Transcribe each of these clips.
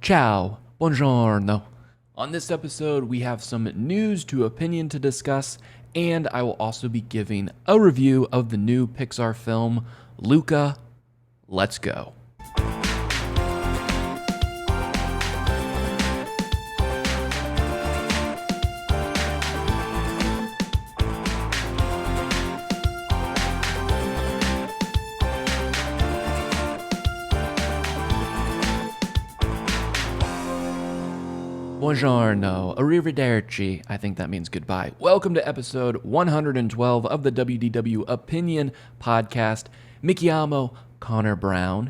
Ciao, buongiorno. On this episode, we have some news to opinion to discuss, and I will also be giving a review of the new Pixar film, Luca. Let's go. Buongiorno, arrivederci. I think that means goodbye. Welcome to episode 112 of the WDW Opinion podcast. Mi chiamo Connor Brown.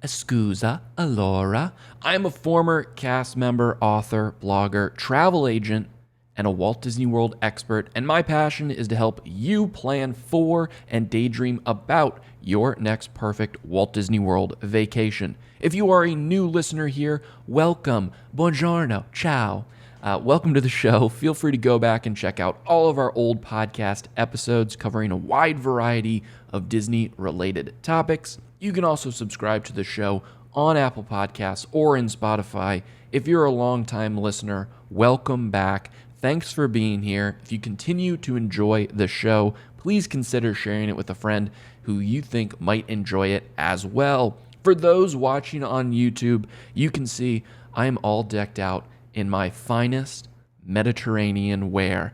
Scusa, allora. I am a former cast member, author, blogger, travel agent, and a Walt Disney World expert, and my passion is to help you plan for and daydream about your next perfect Walt Disney World vacation. If you are a new listener here, welcome, buongiorno, ciao. Welcome to the show. Feel free to go back and check out all of our old podcast episodes covering a wide variety of Disney-related topics. You can also subscribe to the show on Apple Podcasts or in Spotify. If you're a longtime listener, welcome back. Thanks for being here. If you continue to enjoy the show, please consider sharing it with a friend who you think might enjoy it as well. For those watching on YouTube, you can see I am all decked out in my finest Mediterranean wear.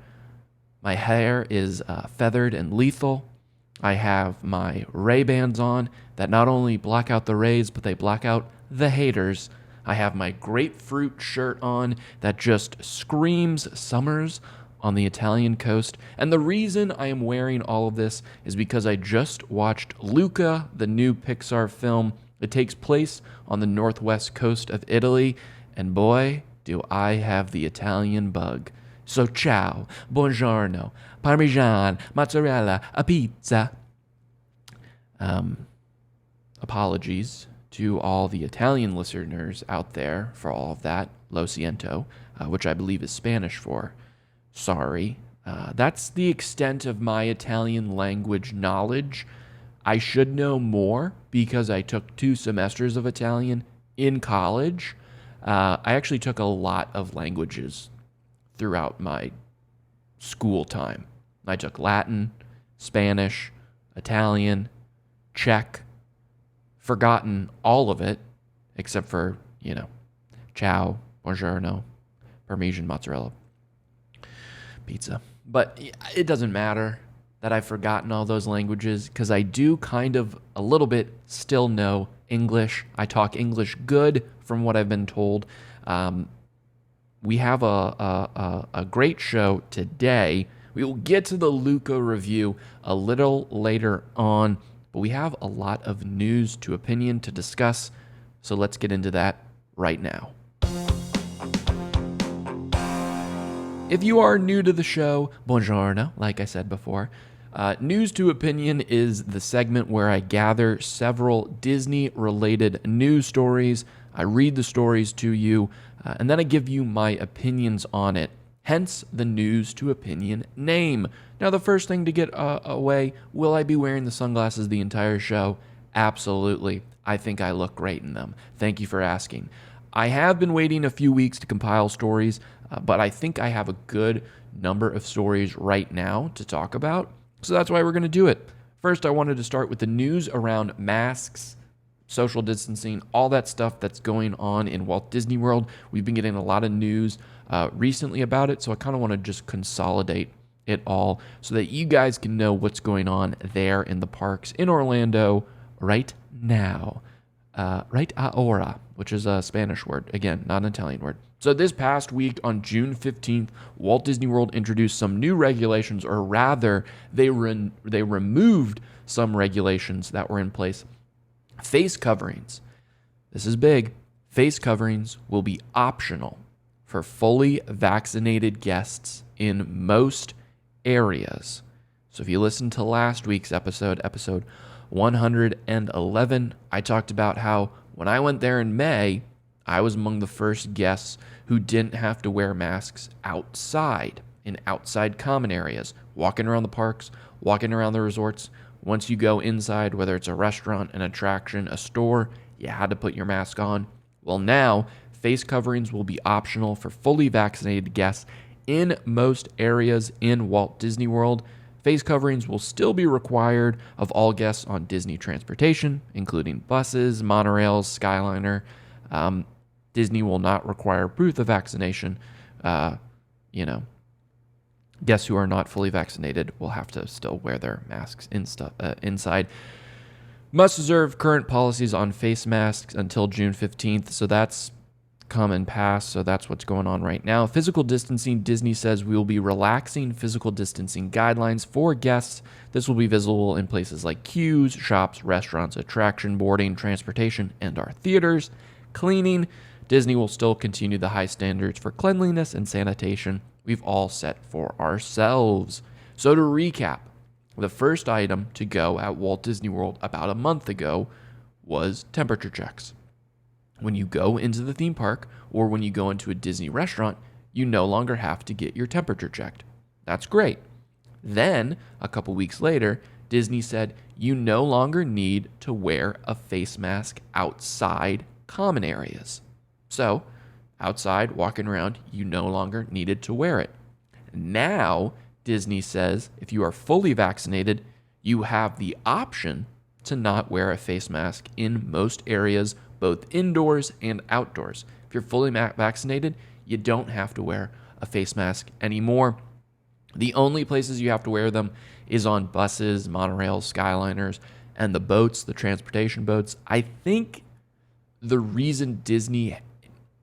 My hair is feathered and lethal. I have my Ray-Bans on that not only block out the rays, but they block out the haters. I have my grapefruit shirt on that just screams summers on the Italian coast. And the reason I am wearing all of this is because I just watched Luca, the new Pixar film. It takes place on the northwest coast of Italy. And boy, do I have the Italian bug. So ciao, buongiorno, parmesan, mozzarella, a pizza. Apologies to all the Italian listeners out there for all of that. Lo siento, which I believe is Spanish for sorry. That's the extent of my Italian language knowledge. I should know more because I took 2 semesters of Italian in college. I actually took a lot of languages throughout my school time. I took Latin, Spanish, Italian, Czech, forgotten all of it, except for, ciao, buongiorno, Parmesan, mozzarella, pizza. But it doesn't matter that I've forgotten all those languages because I do kind of a little bit still know English. I talk English good from what I've been told. We have a great show today. We will get to the Luca review a little later on, but we have a lot of news to opinion to discuss, so let's get into that right now. If you are new to the show, buongiorno, like I said before. News to Opinion is the segment where I gather several Disney-related news stories. I read the stories to you, and then I give you my opinions on it. Hence the News to Opinion name. Now, the first thing to get away, will I be wearing the sunglasses the entire show? Absolutely. I think I look great in them. Thank you for asking. I have been waiting a few weeks to compile stories, but I think I have a good number of stories right now to talk about, so that's why we're going to do it. First, I wanted to start with the news around masks, social distancing, all that stuff that's going on in Walt Disney World. We've been getting a lot of news recently about it, so I kind of want to just consolidate it all so that you guys can know what's going on there in the parks in Orlando right now. Right ahora, which is a Spanish word. Again, not an Italian word. So this past week on June 15th, Walt Disney World introduced some new regulations, or rather, they removed some regulations that were in place. Face coverings. This is big. Face coverings will be optional for fully vaccinated guests in most areas. So if you listened to last week's episode 111, I talked about how when I went there in May, I was among the first guests who didn't have to wear masks outside, in outside common areas, walking around the parks, walking around the resorts. Once you go inside, whether it's a restaurant, an attraction, a store, you had to put your mask on. Well, now, face coverings will be optional for fully vaccinated guests in most areas in Walt Disney World. Face coverings will still be required of all guests on Disney transportation, including buses, monorails, Skyliner. Disney will not require proof of vaccination. Guests who are not fully vaccinated will have to still wear their masks inside. Must observe current policies on face masks until June 15th. So that's come and pass. So that's what's going on right now. Physical distancing. Disney says we will be relaxing physical distancing guidelines for guests. This will be visible in places like queues, shops, restaurants, attraction boarding, transportation, and our theaters. Cleaning. Disney will still continue the high standards for cleanliness and sanitation we've all set for ourselves. So to recap, the first item to go at Walt Disney World about a month ago was temperature checks. When you go into the theme park or when you go into a Disney restaurant, you no longer have to get your temperature checked. That's great. Then, a couple weeks later, Disney said you no longer need to wear a face mask outside common areas. So, outside, walking around, you no longer needed to wear it. Now, Disney says if you are fully vaccinated, you have the option to not wear a face mask in most areas, both indoors and outdoors. If you're fully vaccinated, you don't have to wear a face mask anymore. The only places you have to wear them is on buses, monorails, Skyliners, and the boats, the transportation boats. I think the reason Disney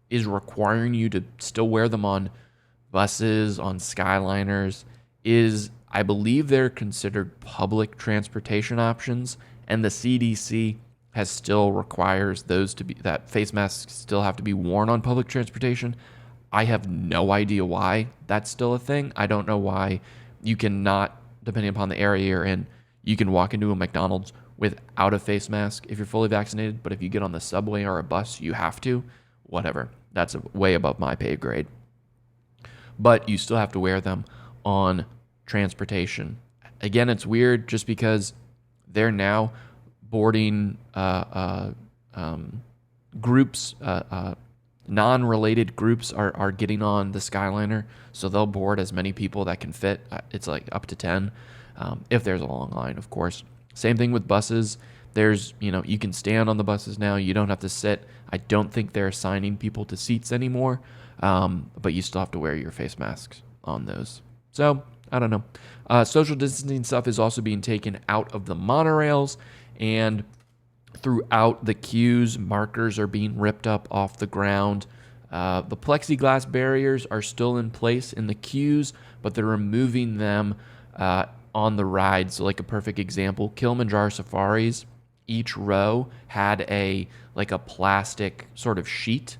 is requiring you to still wear them on buses, on Skyliners, is I believe they're considered public transportation options, and the CDC still requires those to be, that face masks still have to be worn on public transportation. I have no idea why that's still a thing. I don't know why you cannot, depending upon the area you're in, you can walk into a McDonald's without a face mask if you're fully vaccinated, but if you get on the subway or a bus, you have to. Whatever. That's way above my pay grade. But you still have to wear them on transportation. Again, it's weird just because they're now boarding groups, non-related groups are getting on the Skyliner, so they'll board as many people that can fit. It's like up to 10, if there's a long line, of course. Same thing with buses. There's, you can stand on the buses now. You don't have to sit. I don't think they're assigning people to seats anymore, but you still have to wear your face masks on those. So, I don't know. Social distancing stuff is also being taken out of the monorails, and throughout the queues, markers are being ripped up off the ground. The plexiglass barriers are still in place in the queues, but they're removing them on the rides. So like a perfect example, Kilimanjaro Safaris, each row had a plastic sort of sheet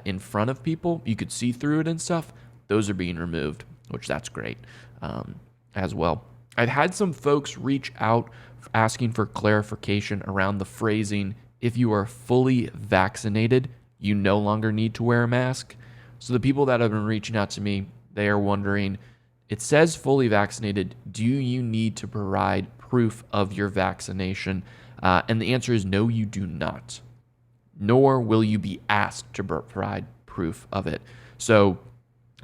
in front of people. You could see through it and stuff. Those are being removed, which that's great as well. I've had some folks reach out asking for clarification around the phrasing, if you are fully vaccinated, you no longer need to wear a mask. So the people that have been reaching out to me, they are wondering, it says fully vaccinated, do you need to provide proof of your vaccination? And the answer is no, you do not. Nor will you be asked to provide proof of it. So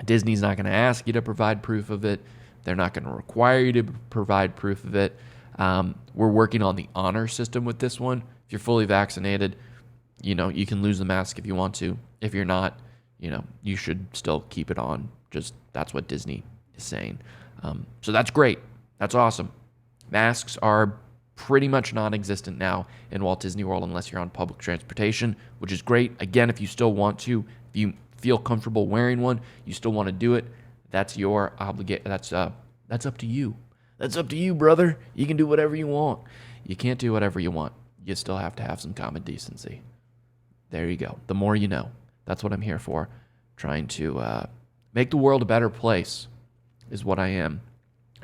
Disney's not going to ask you to provide proof of it. They're not going to require you to provide proof of it. We're working on the honor system with this one. If you're fully vaccinated, you can lose the mask if you want to. If you're not, you should still keep it on. Just that's what Disney is saying. So that's great. That's awesome. Masks are pretty much non-existent now in Walt Disney World unless you're on public transportation, which is great. Again, if you still want to, if you feel comfortable wearing one, you still want to do it, that's your obligation. That's up to you. That's up to you, brother. You can do whatever you want. You can't do whatever you want. You still have to have some common decency. There you go. The more you know. That's what I'm here for. Trying to make the world a better place is what I am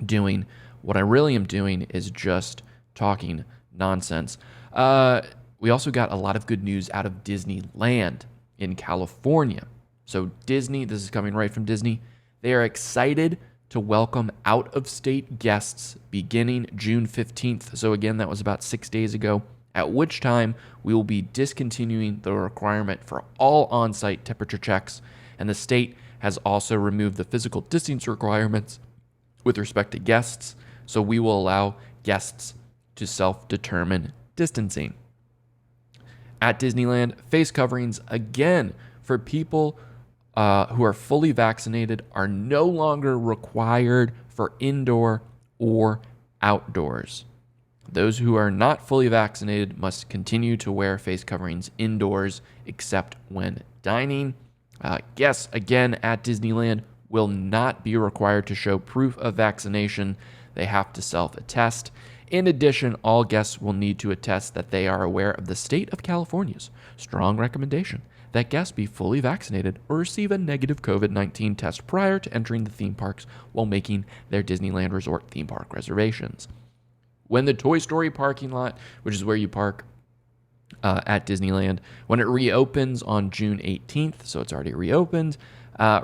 doing. What I really am doing is just talking nonsense. We also got a lot of good news out of Disneyland in California. So Disney, this is coming right from Disney, they are excited to welcome out-of-state guests beginning June 15th. So again, that was about 6 days ago at which time we will be discontinuing the requirement for all on-site temperature checks, and the state has also removed the physical distance requirements with respect to guests, so we will allow guests to self-determine distancing. At Disneyland, face coverings, again, for people who are fully vaccinated are no longer required for indoor or outdoors. Those who are not fully vaccinated must continue to wear face coverings indoors, except when dining. Guests, again, at Disneyland will not be required to show proof of vaccination. They have to self-attest. In addition, all guests will need to attest that they are aware of the state of California's strong recommendation that guests be fully vaccinated or receive a negative COVID-19 test prior to entering the theme parks while making their Disneyland Resort theme park reservations. When the Toy Story parking lot, which is where you park at Disneyland, when it reopens on June 18th, so it's already reopened,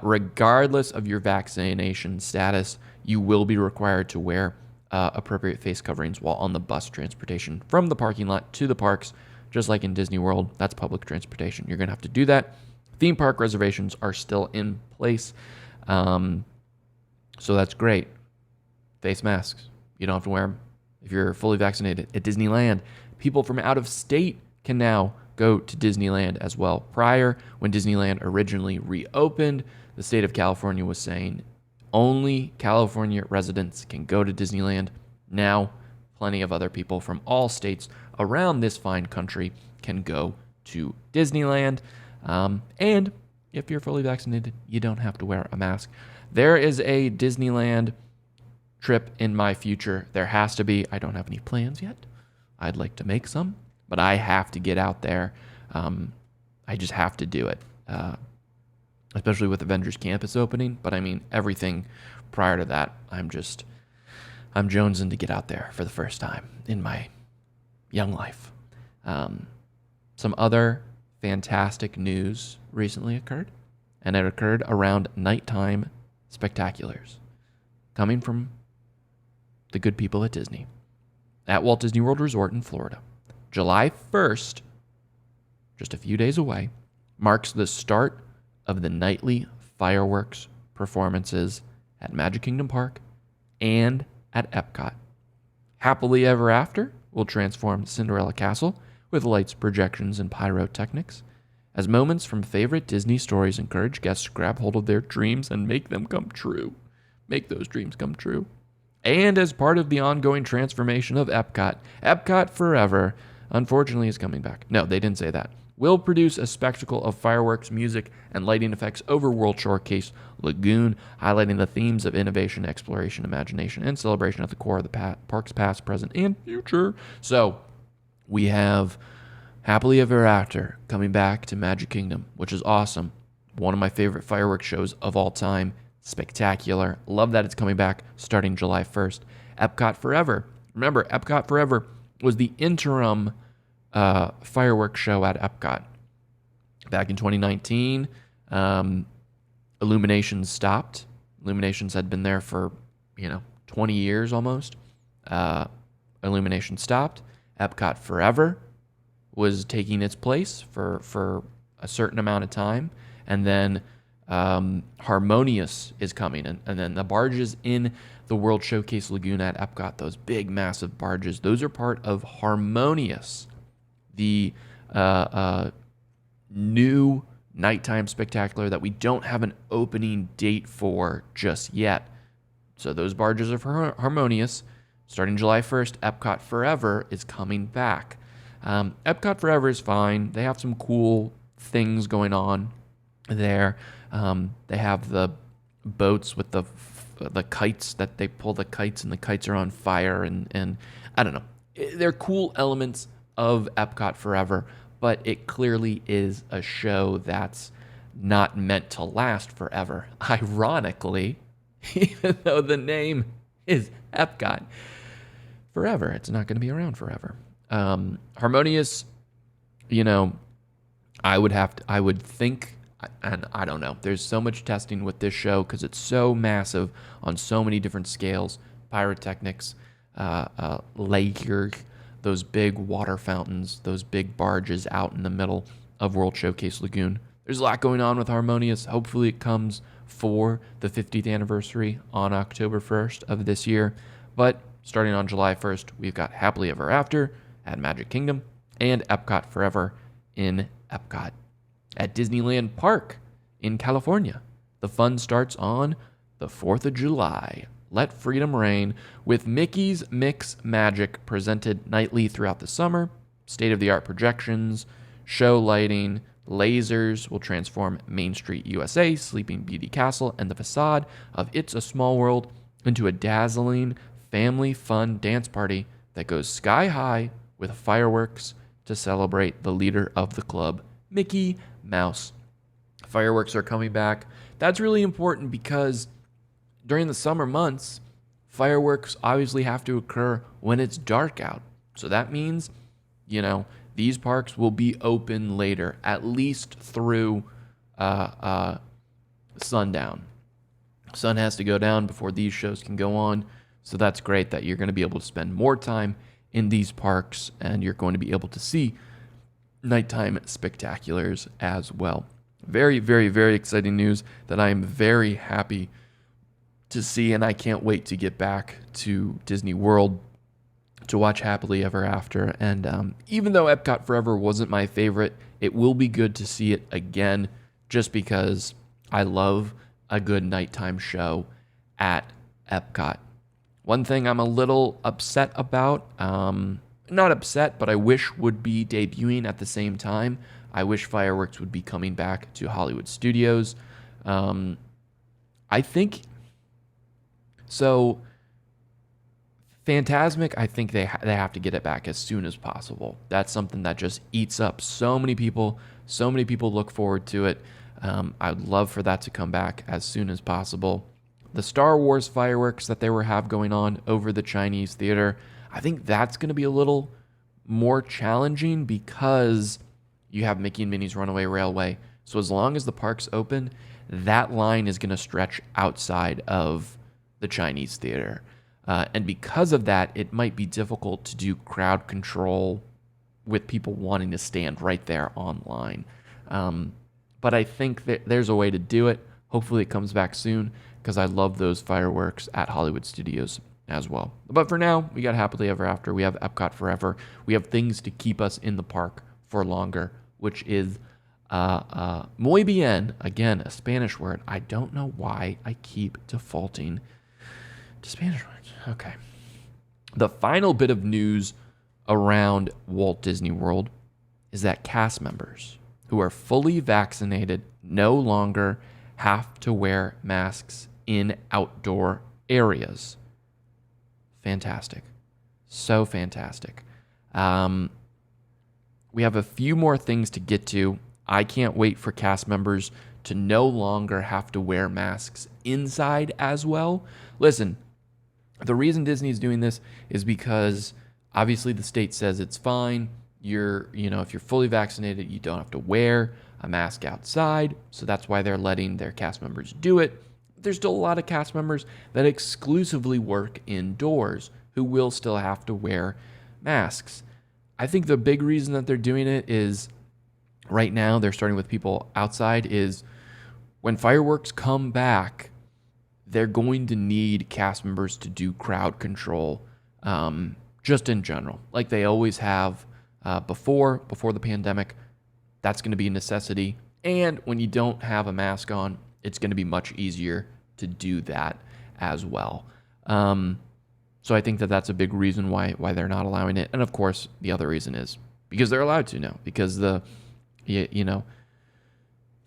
regardless of your vaccination status, you will be required to wear appropriate face coverings while on the bus transportation from the parking lot to the parks, just like in Disney World. That's public transportation. You're going to have to do that. Theme park reservations are still in place, so that's great. Face masks. You don't have to wear them if you're fully vaccinated. At Disneyland, people from out of state can now go to Disneyland as well. Prior, when Disneyland originally reopened, the state of California was saying only California residents can go to Disneyland. Now, plenty of other people from all states around this fine country can go to Disneyland. And if you're fully vaccinated, you don't have to wear a mask. There is a Disneyland trip in my future. There has to be. I don't have any plans yet. I'd like to make some, but I have to get out there. I just have to do it, especially with Avengers Campus opening. But I mean, everything prior to that, I'm jonesing to get out there for the first time in my young life. Some other fantastic news recently occurred, and it occurred around nighttime spectaculars coming from the good people at Disney. At Walt Disney World Resort in Florida, July 1st, just a few days away, marks the start of the nightly fireworks performances at Magic Kingdom Park and at Epcot. Happily Ever After will transform Cinderella Castle with lights, projections, and pyrotechnics, as moments from favorite Disney stories encourage guests to grab hold of their dreams and make them come true. Make those dreams come true. And as part of the ongoing transformation of Epcot, Epcot Forever, unfortunately, is coming back. No, they didn't say that. Will produce a spectacle of fireworks, music, and lighting effects over World Showcase Lagoon, highlighting the themes of innovation, exploration, imagination, and celebration at the core of the park's past, present, and future. So we have Happily Ever After coming back to Magic Kingdom, which is awesome. One of my favorite fireworks shows of all time. Spectacular. Love that it's coming back starting July 1st. Epcot Forever. Remember, Epcot Forever was the interim fireworks show at Epcot. Back in 2019, Illuminations stopped. Illuminations had been there for, 20 years almost. Illuminations stopped. Epcot Forever was taking its place for a certain amount of time. And then Harmonious is coming. And then the barges in the World Showcase Lagoon at Epcot, those big, massive barges, those are part of Harmonious, the new nighttime spectacular that we don't have an opening date for just yet. So those barges are for Harmonious. Starting July 1st, Epcot Forever is coming back. Epcot Forever is fine. They have some cool things going on there. They have the boats with the kites that they pull the kites, and the kites are on fire, and I don't know. They're cool elements of Epcot Forever, but it clearly is a show that's not meant to last forever. Ironically, even though the name is Epcot Forever, it's not going to be around forever. Harmonious, I would think, and I don't know. There's so much testing with this show because it's so massive on so many different scales, pyrotechnics, layers, those big water fountains, those big barges out in the middle of World Showcase Lagoon. There's a lot going on with Harmonious. Hopefully it comes for the 50th anniversary on October 1st of this year. But starting on July 1st, we've got Happily Ever After at Magic Kingdom and Epcot Forever in Epcot. At Disneyland Park in California, the fun starts on the 4th of July. Let freedom reign with Mickey's Mix Magic presented nightly throughout the summer. State-of-the-art projections, show lighting, lasers will transform Main Street USA, Sleeping Beauty Castle, and the facade of It's a Small World into a dazzling family fun dance party that goes sky high with fireworks to celebrate the leader of the club, Mickey Mouse. Fireworks are coming back. That's really important because during the summer months, fireworks obviously have to occur when it's dark out. So that means, these parks will be open later, at least through sundown. Sun has to go down before these shows can go on. So that's great that you're going to be able to spend more time in these parks and you're going to be able to see nighttime spectaculars as well. Very, very, very exciting news that I am very happy to see, and I can't wait to get back to Disney World to watch Happily Ever After. And even though Epcot Forever wasn't my favorite, it will be good to see it again just because I love a good nighttime show at Epcot. One thing I'm a little upset about, not upset, but I wish would be debuting at the same time. I wish fireworks would be coming back to Hollywood Studios. I think so. Phantasmic, I think they have to get it back as soon as possible. That's something that just eats up so many people. So many people look forward to it. I'd love for that to come back as soon as possible. The Star Wars fireworks that they have going on over the Chinese theater, I think that's going to be a little more challenging because you have Mickey and Minnie's Runaway Railway. So as long as the park's open, that line is going to stretch outside of the Chinese theater. And because of that, it might be difficult to do crowd control with people wanting to stand right there online. But I think that there's a way to do it. Hopefully it comes back soon because I love those fireworks at Hollywood Studios as well. But for now, we got Happily Ever After. We have Epcot Forever. We have things to keep us in the park for longer, which is muy bien. Again, a Spanish word. I don't know why I keep defaulting to Spanish words. Okay. The final bit of news around Walt Disney World is that cast members who are fully vaccinated no longer have to wear masks in outdoor areas. Fantastic. So fantastic. We have a few more things to get to. I can't wait for cast members to no longer have to wear masks inside as well. Listen, the reason Disney is doing this is because obviously the state says it's fine. If you're fully vaccinated, you don't have to wear a mask outside. So that's why they're letting their cast members do it. There's still a lot of cast members that exclusively work indoors who will still have to wear masks. I think the big reason that they're doing it is right now they're starting with people outside is when fireworks come back, they're going to need cast members to do crowd control just in general, like they always have before the pandemic. That's going to be a necessity. And when you don't have a mask on, it's going to be much easier to do that as well. So I think that that's a big reason why they're not allowing it. And of course, the other reason is because they're allowed to now, because the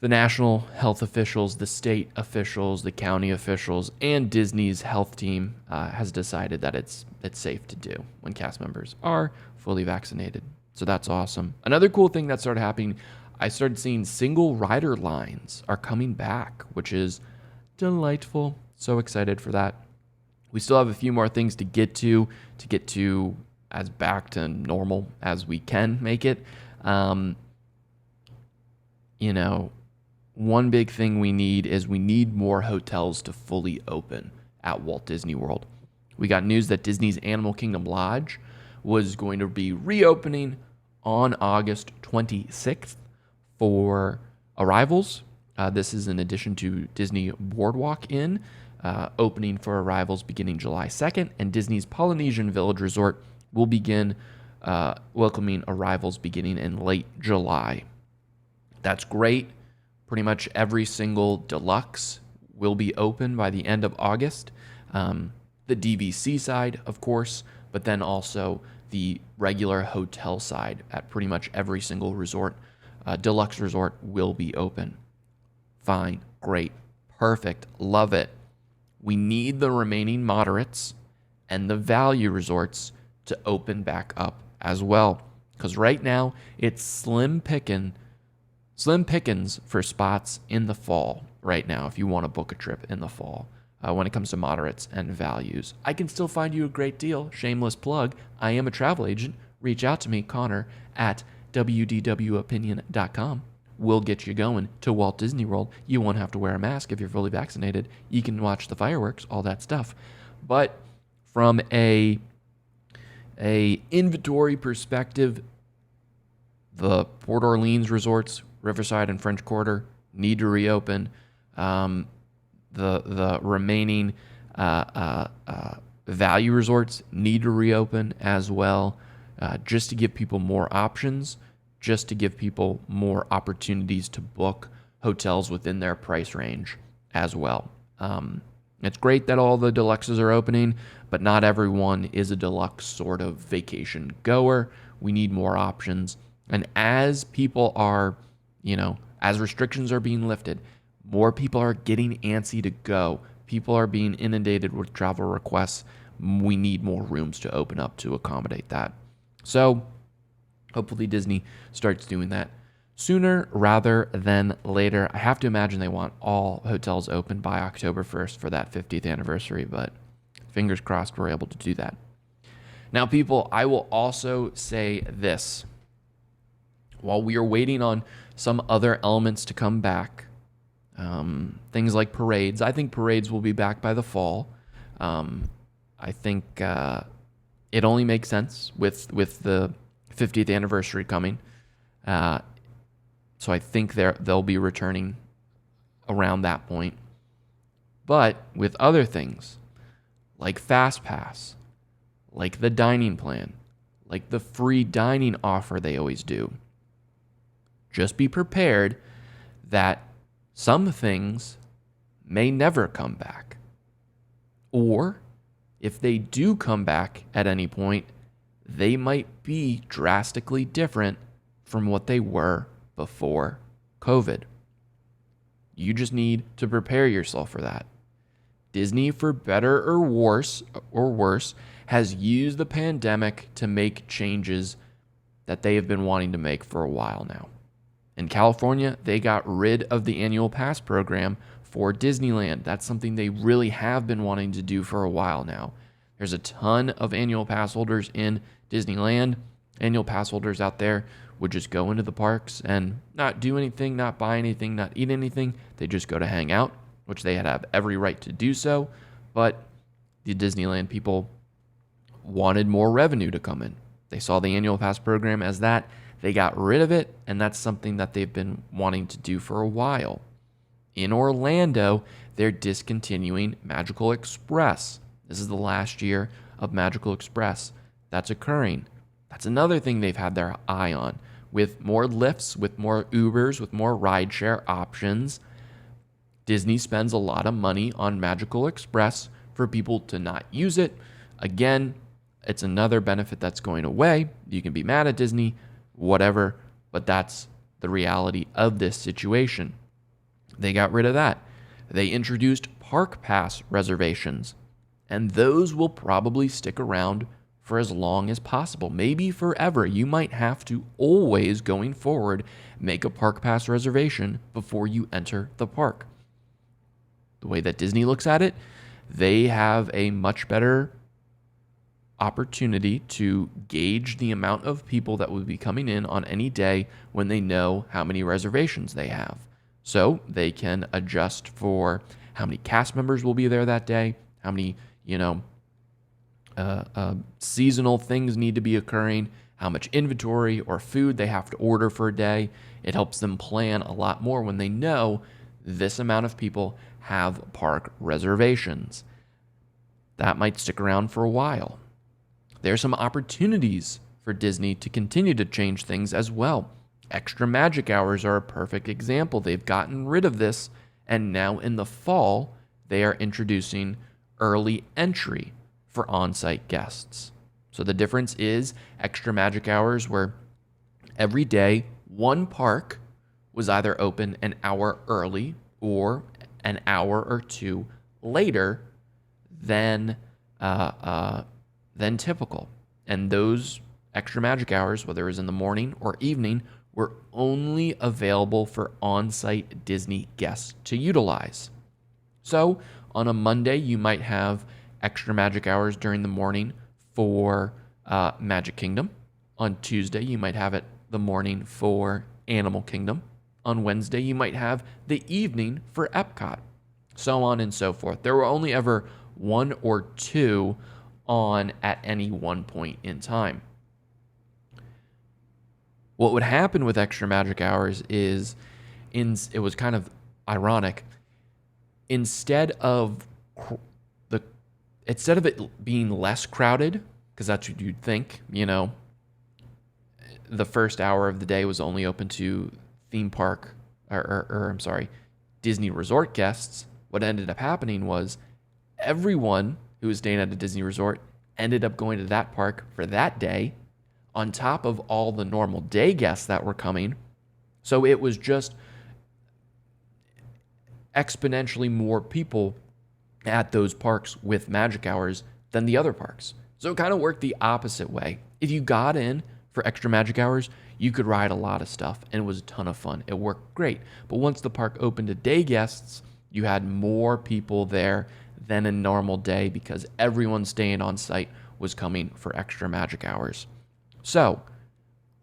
national health officials, the state officials, the county officials, and Disney's health team has decided that it's safe to do when cast members are fully vaccinated. So that's awesome. Another cool thing that started happening, I started seeing single rider lines are coming back, which is delightful. So excited for that. We still have a few more things to get to as back to normal as we can make it. One big thing we need more hotels to fully open at Walt Disney World. We got news that Disney's Animal Kingdom Lodge was going to be reopening on August 26th for arrivals. This is in addition to Disney Boardwalk Inn, opening for arrivals beginning July 2nd, and Disney's Polynesian Village Resort will begin welcoming arrivals beginning in late July. That's great. Pretty much every single deluxe will be open by the end of August. The DVC side, of course, but then also the regular hotel side at pretty much every single resort, deluxe resort will be open. Fine, great, perfect, love it. We need the remaining moderates and the value resorts to open back up as well, because right now it's slim pickings for spots in the fall right now if you want to book a trip in the fall. When it comes to moderates and values, I can still find you a great deal. Shameless plug. I am a travel agent. Reach out to me, Connor, at WDWOpinion.com. We'll get you going to Walt Disney World. You won't have to wear a mask if you're fully vaccinated. You can watch the fireworks, all that stuff. But from a inventory perspective, the Port Orleans resorts, Riverside and French Quarter, need to reopen. The remaining value resorts need to reopen as well, just to give people more options, just to give people more opportunities to book hotels within their price range as well. It's great that all the deluxes are opening, but not everyone is a deluxe sort of vacation goer. We need more options. And as people are, as restrictions are being lifted, more people are getting antsy to go. People are being inundated with travel requests. We need more rooms to open up to accommodate that. So hopefully Disney starts doing that sooner rather than later. I have to imagine they want all hotels open by October 1st for that 50th anniversary, but fingers crossed we're able to do that. Now, people, I will also say this. While we are waiting on some other elements to come back, things like parades. I think parades will be back by the fall. I think it only makes sense with the 50th anniversary coming. So I think they'll be returning around that point. But with other things like Fast Pass, like the dining plan, like the free dining offer they always do, just be prepared that some things may never come back. Or if they do come back at any point, they might be drastically different from what they were before COVID. You just need to prepare yourself for that. Disney, for better or worse, has used the pandemic to make changes that they have been wanting to make for a while now. In California, they got rid of the annual pass program for Disneyland. That's something they really have been wanting to do for a while now. There's a ton of annual pass holders in Disneyland. Annual pass holders out there would just go into the parks and not do anything, not buy anything, not eat anything. They just go to hang out, which they have every right to do so. But the Disneyland people wanted more revenue to come in. They saw the annual pass program as that. They got rid of it, and that's something that they've been wanting to do for a while. In Orlando, they're discontinuing Magical Express. This is the last year of Magical Express. That's occurring. That's another thing they've had their eye on. With more Lyfts, with more Ubers, with more rideshare options, Disney spends a lot of money on Magical Express for people to not use it. Again, it's another benefit that's going away. You can be mad at Disney, whatever, but that's the reality of this situation. They got rid of that. They introduced Park Pass reservations, and those will probably stick around for as long as possible, maybe forever. You might have to always, going forward, make a Park Pass reservation before you enter the park. The way that Disney looks at it, they have a much better opportunity to gauge the amount of people that will be coming in on any day when they know how many reservations they have. So they can adjust for how many cast members will be there that day, how many, seasonal things need to be occurring, how much inventory or food they have to order for a day. It helps them plan a lot more when they know this amount of people have park reservations. That might stick around for a while. There are some opportunities for Disney to continue to change things as well. Extra magic hours are a perfect example. They've gotten rid of this, and now in the fall, they are introducing early entry for on-site guests. So the difference is extra magic hours where every day one park was either open an hour early or an hour or two later than typical. And those extra magic hours, whether it was in the morning or evening, were only available for on-site Disney guests to utilize. So on a Monday, you might have extra magic hours during the morning for Magic Kingdom. On Tuesday, you might have it the morning for Animal Kingdom. On Wednesday, you might have the evening for Epcot, so on and so forth. There were only ever one or two on at any one point in time. What would happen with extra magic hours is, it was kind of ironic. Instead of it being less crowded, because that's what you'd think, the first hour of the day was only open to theme park, Disney resort guests. What ended up happening was everyone who was staying at a Disney resort ended up going to that park for that day, on top of all the normal day guests that were coming. So it was just exponentially more people at those parks with magic hours than the other parks. So it kind of worked the opposite way. If you got in for extra magic hours, you could ride a lot of stuff, and it was a ton of fun. It worked great. But once the park opened to day guests, you had more people there than a normal day because everyone staying on site was coming for extra magic hours. So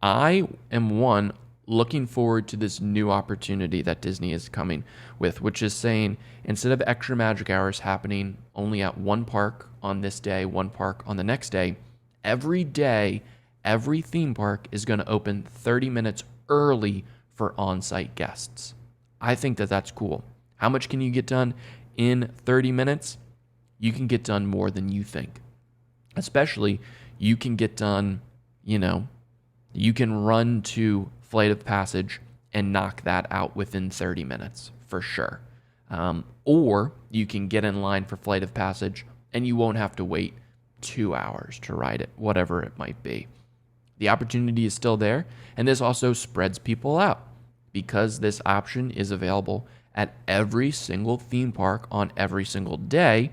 I am looking forward to this new opportunity that Disney is coming with, which is saying instead of extra magic hours happening only at one park on this day, one park on the next day, every day, every theme park is going to open 30 minutes early for on-site guests. I think that that's cool. How much can you get done in 30 minutes? You can get done more than you think. Especially, you can get done, you can run to Flight of Passage and knock that out within 30 minutes for sure. Or you can get in line for Flight of Passage and you won't have to wait 2 hours to ride it, whatever it might be. The opportunity is still there, and this also spreads people out because this option is available at every single theme park on every single day.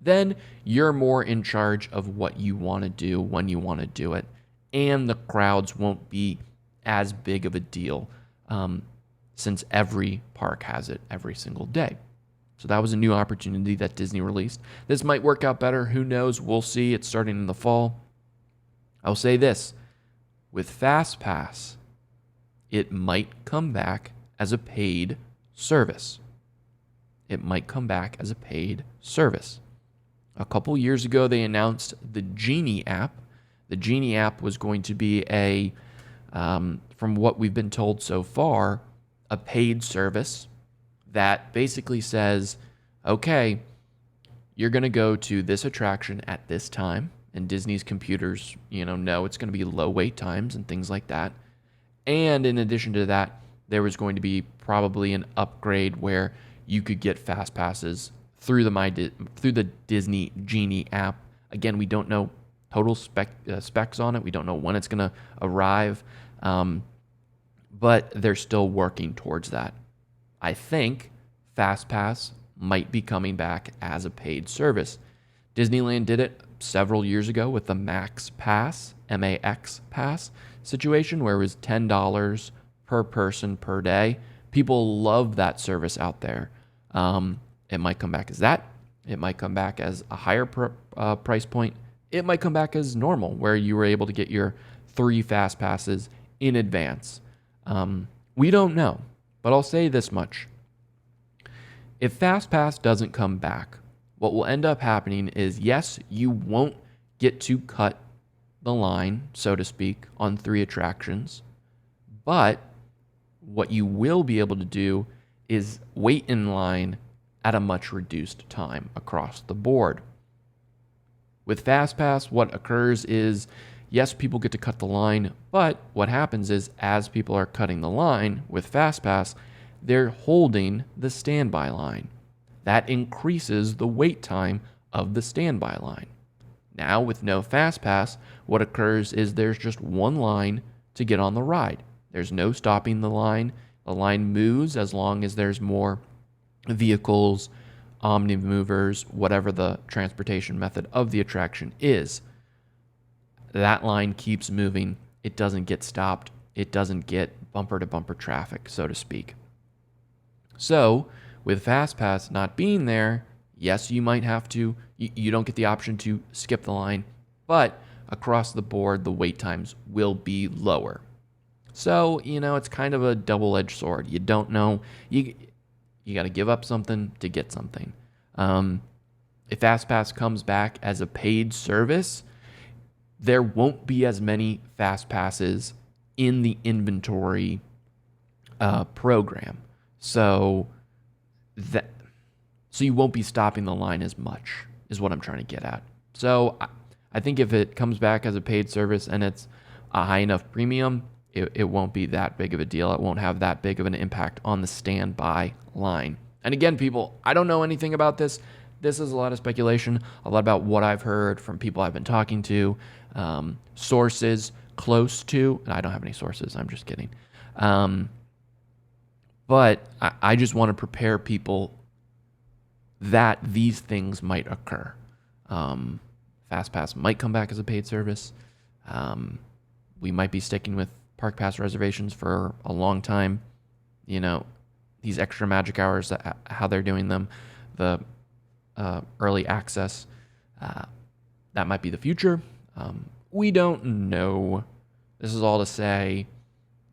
Then you're more in charge of what you want to do when you want to do it, and the crowds won't be as big of a deal since every park has it every single day. So that was a new opportunity that Disney released. This might work out better. Who knows? We'll see. It's starting in the fall. I'll say this. With FastPass, it might come back as a paid service. It might come back as a paid service. A couple years ago, they announced the Genie app. The Genie app was going to be from what we've been told so far, a paid service that basically says, okay, you're going to go to this attraction at this time, and Disney's computers, know it's going to be low wait times and things like that. And in addition to that, there was going to be probably an upgrade where you could get fast passes through the Disney Genie app. Again, we don't know total specs on it. We don't know when it's going to arrive, but they're still working towards that. I think FastPass might be coming back as a paid service. Disneyland did it several years ago with the Max Pass, MAX Pass situation, where it was $10 per person per day. People love that service out there. It might come back as that. It might come back as a higher price point. It might come back as normal, where you were able to get your 3 fast passes in advance. We don't know, but I'll say this much. If FastPass doesn't come back, what will end up happening is, yes, you won't get to cut the line, so to speak, on 3 attractions. But what you will be able to do is wait in line at a much reduced time across the board. With FastPass, what occurs is, yes, people get to cut the line, but what happens is as people are cutting the line with FastPass, they're holding the standby line. That increases the wait time of the standby line. Now, with no FastPass, what occurs is there's just one line to get on the ride. There's no stopping the line. The line moves as long as there's more vehicles, omnimovers, whatever the transportation method of the attraction is. That line keeps moving. It doesn't get stopped. It doesn't get bumper-to-bumper traffic, so to speak. So, with FastPass not being there, yes, you might have to, you don't get the option to skip the line, but across the board, the wait times will be lower. So, it's kind of a double-edged sword. You don't know, you got to give up something to get something. If FastPass comes back as a paid service, there won't be as many FastPasses in the inventory program. So you won't be stopping the line as much, is what I'm trying to get at. So I think if it comes back as a paid service and it's a high enough premium, it won't be that big of a deal. It won't have that big of an impact on the standby line. And again, people, I don't know anything about this. This is a lot of speculation, a lot about what I've heard from people I've been talking to, sources close to, and I don't have any sources, I'm just kidding. But I just want to prepare people that these things might occur. FastPass might come back as a paid service. We might be sticking with Park Pass reservations for a long time. These extra magic hours, how they're doing them, the early access, that might be the future. We don't know. This is all to say,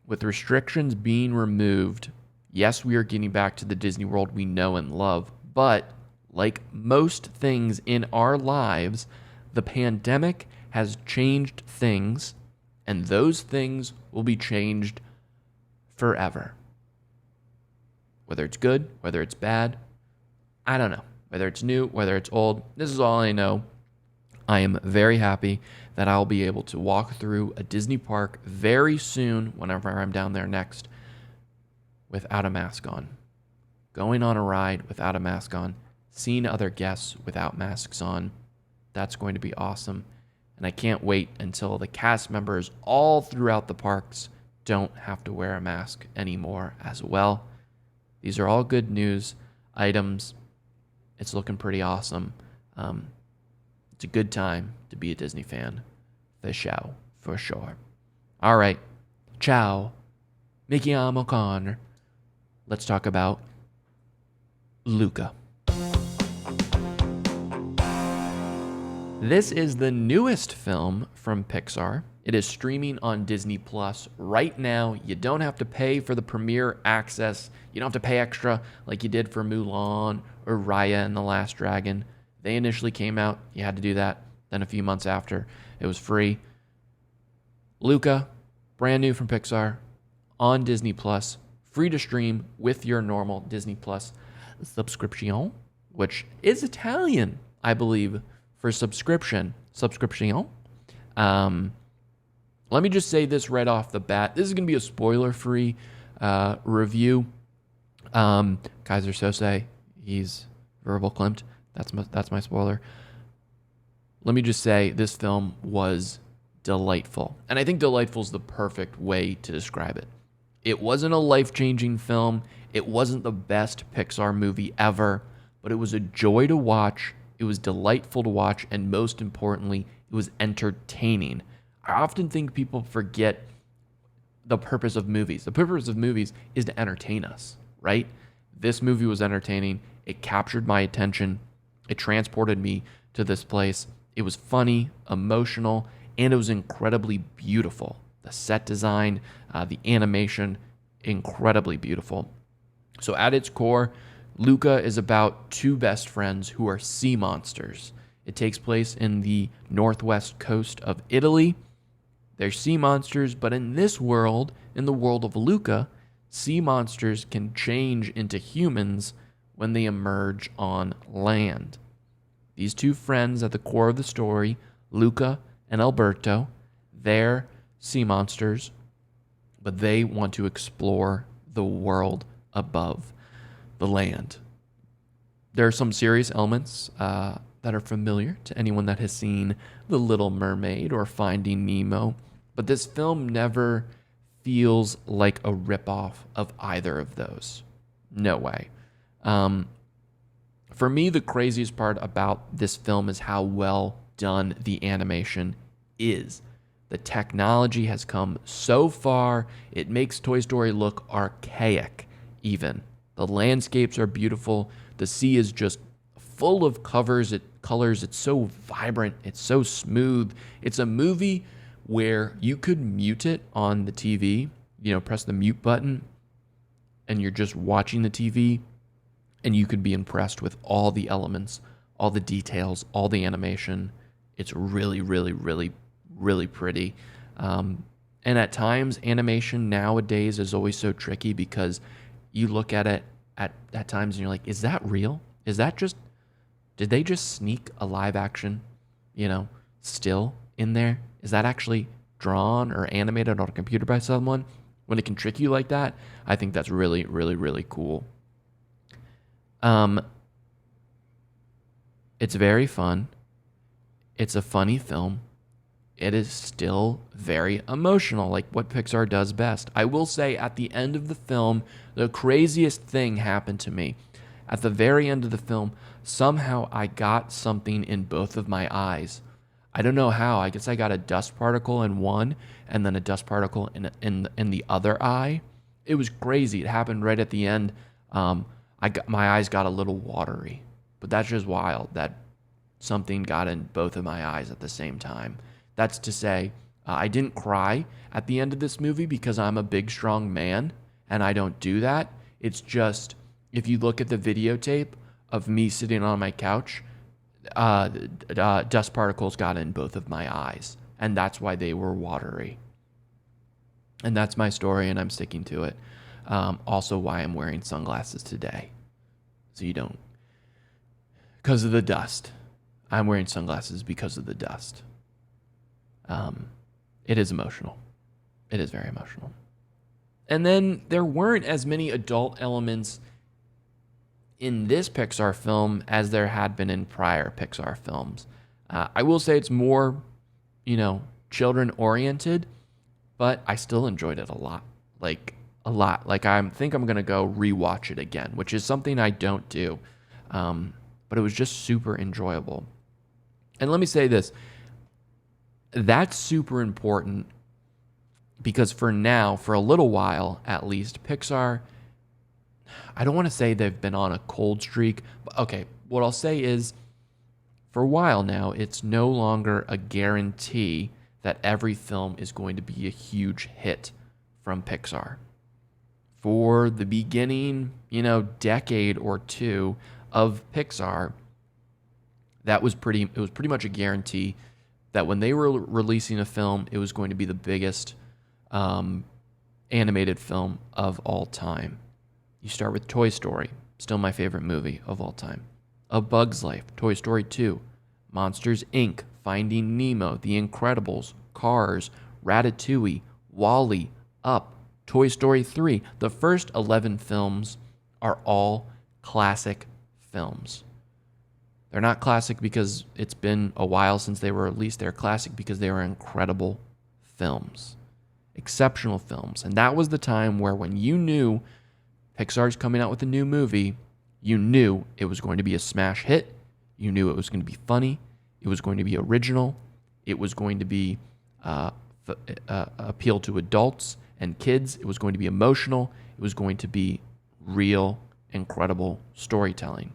with restrictions being removed, yes, we are getting back to the Disney World we know and love, but like most things in our lives, the pandemic has changed things, and those things will be changed forever. Whether it's good, whether it's bad, I don't know. Whether it's new, whether it's old, this is all I know. I am very happy that I'll be able to walk through a Disney park very soon, whenever I'm down there next, without a mask on. Going on a ride without a mask on, seeing other guests without masks on, that's going to be awesome. And I can't wait until the cast members all throughout the parks don't have to wear a mask anymore as well. These are all good news items. It's looking pretty awesome. It's a good time to be a Disney fan. For show, for sure. All right. Ciao. Mickey Connor. Let's talk about Luca. This is the newest film from Pixar. It is streaming on Disney Plus right now. You don't have to pay for the premiere access. You don't have to pay extra like you did for Mulan or Raya and the Last Dragon. They initially came out. You had to do that. Then a few months after, it was free. Luca, brand new from Pixar, on Disney Plus, free to stream with your normal Disney Plus subscription, which is Italian, I believe, for subscription. Subscription. Let me just say this right off the bat. This is going to be a spoiler-free review. Kaiser Sose, he's verbal klimt. That's my spoiler. Let me just say this film was delightful. And I think delightful is the perfect way to describe it. It wasn't a life-changing film. It wasn't the best Pixar movie ever, but it was a joy to watch. It was delightful to watch, and most importantly, it was entertaining. I often think people forget the purpose of movies. The purpose of movies is to entertain us, right? This movie was entertaining. It captured my attention. It transported me to this place. It was funny, emotional, and it was incredibly beautiful. The set design, the animation, incredibly beautiful. So at its core, Luca is about two best friends who are sea monsters. It takes place in the northwest coast of Italy. They're sea monsters, but in this world, in the world of Luca, sea monsters can change into humans when they emerge on land. These two friends at the core of the story, Luca and Alberto, they're sea monsters, but they want to explore the world above the land. There are some serious elements that are familiar to anyone that has seen The Little Mermaid or Finding Nemo, but this film never feels like a ripoff of either of those. No way. For me, the craziest part about this film is how well done the animation is. The technology has come so far, it makes Toy Story look archaic even. The landscapes are beautiful. The sea is just full of colors. It's so vibrant. It's so smooth. It's a movie where you could mute it on the TV, press the mute button, and you're just watching the TV, and you could be impressed with all the elements, all the details, all the animation. It's really, really, really, really pretty. And at times, animation nowadays is always so tricky because you look at it at times and you're like, is that real? Did they just sneak a live action, still in there? Is that actually drawn or animated on a computer by someone? When it can trick you like that, I think that's really, really, really cool. It's very fun. It's a funny film. It is still very emotional, like what Pixar does best. I will say at the end of the film, the craziest thing happened to me. At the very end of the film, somehow I got something in both of my eyes. I don't know how. I guess I got a dust particle in one and then a dust particle in the other eye. It was crazy. It happened right at the end. My eyes got a little watery, but that's just wild that something got in both of my eyes at the same time. That's to say, I didn't cry at the end of this movie because I'm a big, strong man, and I don't do that. It's just, if you look at the videotape of me sitting on my couch, dust particles got in both of my eyes, and that's why they were watery. And that's my story, and I'm sticking to it. Also why I'm wearing sunglasses today. So you don't. Because of the dust. I'm wearing sunglasses because of the dust. It is emotional. It is very emotional. And then there weren't as many adult elements in this Pixar film as there had been in prior Pixar films. I will say it's more, children oriented, but I still enjoyed it a lot. Like I think I'm going to go rewatch it again, which is something I don't do. But it was just super enjoyable. And let me say this. That's super important because for now, for a little while at least, Pixar, I don't want to say they've been on a cold streak. But okay, what I'll say is for a while now, it's no longer a guarantee that every film is going to be a huge hit from Pixar. For the beginning, decade or two of Pixar, it was pretty much a guarantee that when they were releasing a film, it was going to be the biggest animated film of all time. You start with Toy Story, still my favorite movie of all time. A Bug's Life, Toy Story 2, Monsters, Inc., Finding Nemo, The Incredibles, Cars, Ratatouille, WALL-E, Up, Toy Story 3. The first 11 films are all classic films. They're not classic because it's been a while since they were released. They're classic because they were incredible films. Exceptional films. And that was the time where when you knew Pixar's coming out with a new movie, you knew it was going to be a smash hit. You knew it was going to be funny. It was going to be original. It was going to be appeal to adults and kids. It was going to be emotional. It was going to be real, incredible storytelling.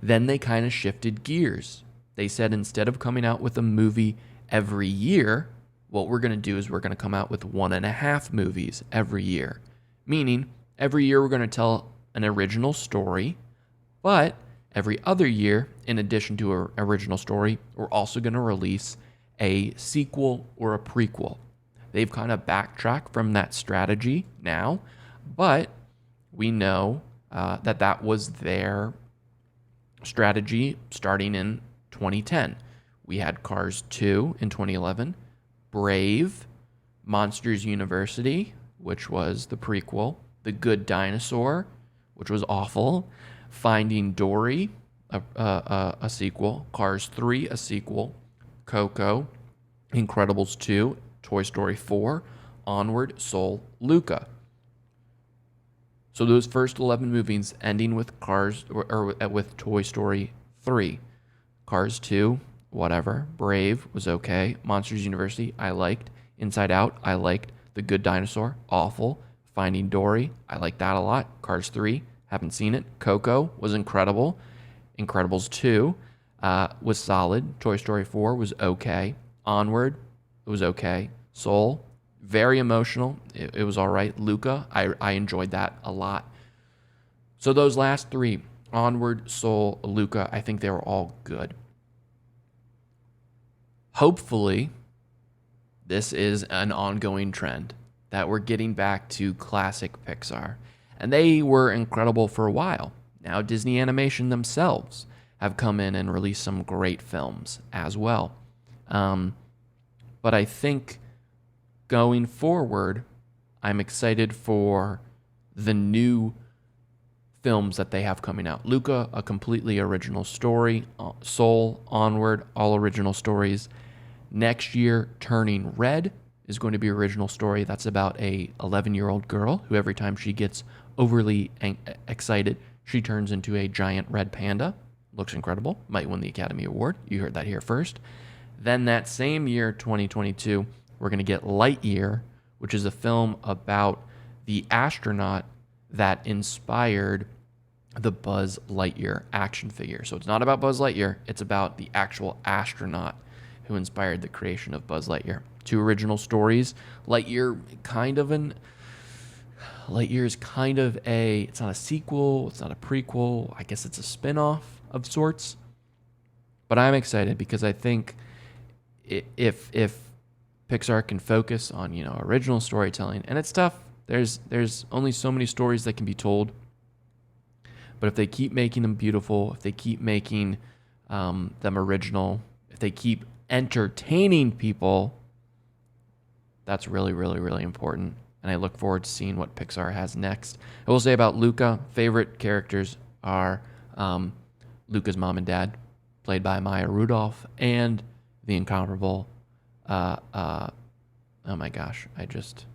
Then they kind of shifted gears. They said instead of coming out with a movie every year, what we're going to do is we're going to come out with 1.5 movies every year. Meaning, every year we're going to tell an original story, but Every other year, in addition to an original story, we're also going to release a sequel or a prequel. They've kind of backtracked from that strategy now, but we know that was their strategy starting in 2010. We had Cars 2 in 2011, Brave, Monsters University, which was the prequel, The Good Dinosaur, which was awful, Finding Dory, a sequel, Cars 3, a sequel, Coco, Incredibles 2, Toy Story 4, Onward, Soul, Luca. So those first 11 movies ending with Cars or with Toy Story 3. Cars 2, whatever. Brave was okay. Monsters University, I liked. Inside Out, I liked. The Good Dinosaur, awful. Finding Dory, I liked that a lot. Cars 3, haven't seen it. Coco was incredible. Incredibles 2 was solid. Toy Story 4 was okay. Onward, it was okay. Soul, very emotional. It was all right. Luca, I enjoyed that a lot. So those last three, Onward, Soul, Luca, I think they were all good. Hopefully, this is an ongoing trend that we're getting back to classic Pixar. And they were incredible for a while. Now Disney Animation themselves have come in and released some great films as well. But I think going forward, I'm excited for the new films that they have coming out. Luca, a completely original story. Soul, Onward, all original stories. Next year, Turning Red is going to be an original story. That's about a 11-year-old girl who every time she gets overly excited, she turns into a giant red panda. Looks incredible. Might win the Academy Award. You heard that here first. Then that same year, 2022, we're going to get Lightyear, which is a film about the astronaut that inspired the Buzz Lightyear action figure. So it's not about Buzz Lightyear. It's about the actual astronaut who inspired the creation of Buzz Lightyear. Two original stories. Lightyear is kind of it's not a sequel, it's not a prequel. I guess it's a spin-off of sorts. But I'm excited because I think if Pixar can focus on, original storytelling, and it's tough. There's only so many stories that can be told. But if they keep making them beautiful, if they keep making them original, if they keep entertaining people, that's really, really, really important. And I look forward to seeing what Pixar has next. I will say about Luca, favorite characters are Luca's mom and dad, played by Maya Rudolph, and the incomparable, oh my gosh, I just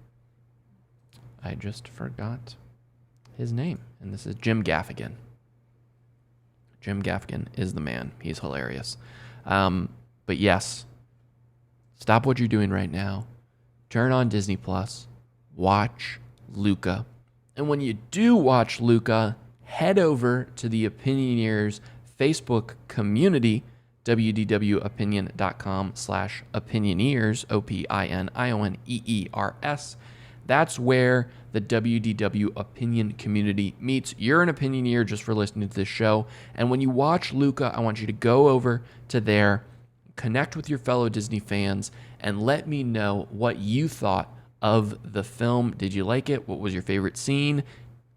forgot his name. And this is Jim Gaffigan. Jim Gaffigan is the man. He's hilarious. But yes, stop what you're doing right now. Turn on Disney Plus. Watch Luca. And when you do watch Luca, head over to the Opinioneers Facebook community, wdwopinion.com/opinioneers, OPINIONEERS. That's where the WDW Opinion community meets. You're an Opinioneer just for listening to this show. And when you watch Luca, I want you to go over to there, connect with your fellow Disney fans, and let me know what you thought of the film. Did you like it? What was your favorite scene?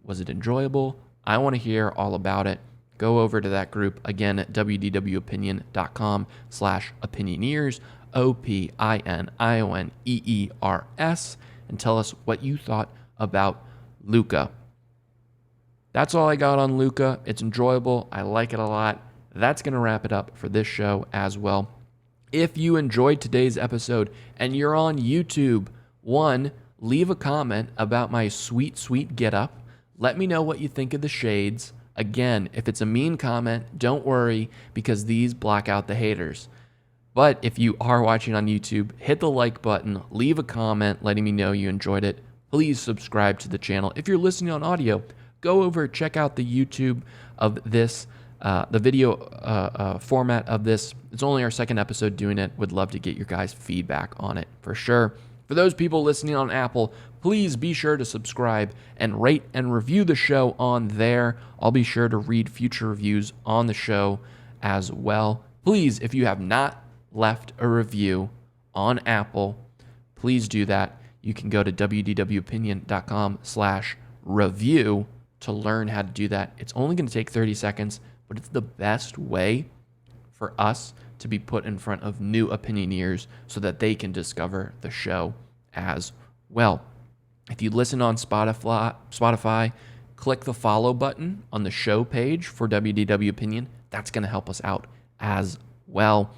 Was it enjoyable? I want to hear all about it. Go over to that group again at wdwopinion.com/opinioneers, OPINIONEERS, and tell us what you thought about Luca. That's all I got on Luca. It's enjoyable. I like it a lot. That's going to wrap it up for this show as well. If you enjoyed today's episode and you're on YouTube, leave a comment about my sweet, sweet getup. Let me know what you think of the shades. Again, if it's a mean comment, don't worry, because these block out the haters. But if you are watching on YouTube, hit the like button, leave a comment letting me know you enjoyed it. Please subscribe to the channel. If you're listening on audio, go over, check out the YouTube of this, the video format of this. It's only our second episode doing it. Would love to get your guys' feedback on it for sure. For those people listening on Apple, please be sure to subscribe and rate and review the show on there. I'll be sure to read future reviews on the show as well. Please, if you have not left a review on Apple, please do that. You can go to wdwopinion.com/review to learn how to do that. It's only going to take 30 seconds, but it's the best way for us to be put in front of new opinioneers so that they can discover the show as well. If you listen on Spotify, click the follow button on the show page for WDW Opinion. That's going to help us out as well.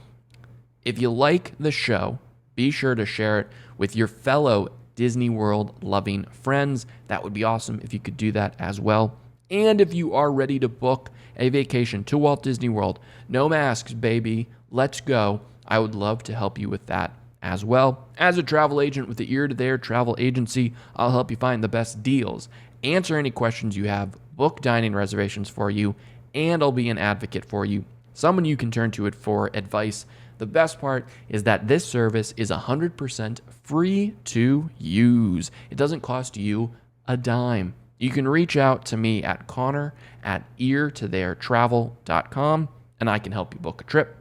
If you like the show, be sure to share it with your fellow Disney World loving friends. That would be awesome if you could do that as well. And if you are ready to book a vacation to Walt Disney World, no masks, baby, let's go. I would love to help you with that as well. As a travel agent with the ear to their travel agency, I'll help you find the best deals, answer any questions you have, book dining reservations for you, and I'll be an advocate for you, someone you can turn to it for advice. The best part is that this service is 100% free to use. It doesn't cost you a dime. You can reach out to me at connor@eartotheirtravel.com and I can help you book a trip.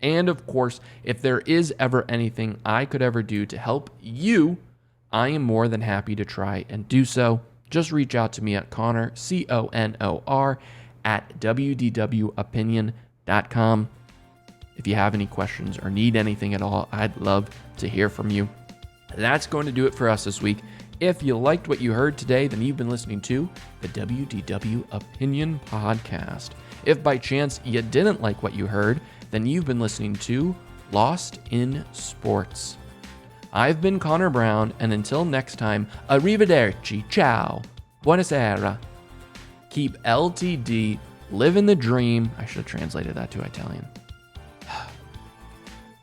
And of course, if there is ever anything I could ever do to help you, I am more than happy to try and do so. Just reach out to me at Connor, CONOR, at WDWopinion.com. If you have any questions or need anything at all, I'd love to hear from you. That's going to do it for us this week. If you liked what you heard today, then you've been listening to the WDW Opinion Podcast. If by chance you didn't like what you heard, then you've been listening to Lost in Sports. I've been Connor Brown, and until next time, arrivederci, ciao, buonasera. Keep LTD, living the dream. I should have translated that to Italian.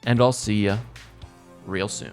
And I'll see you real soon.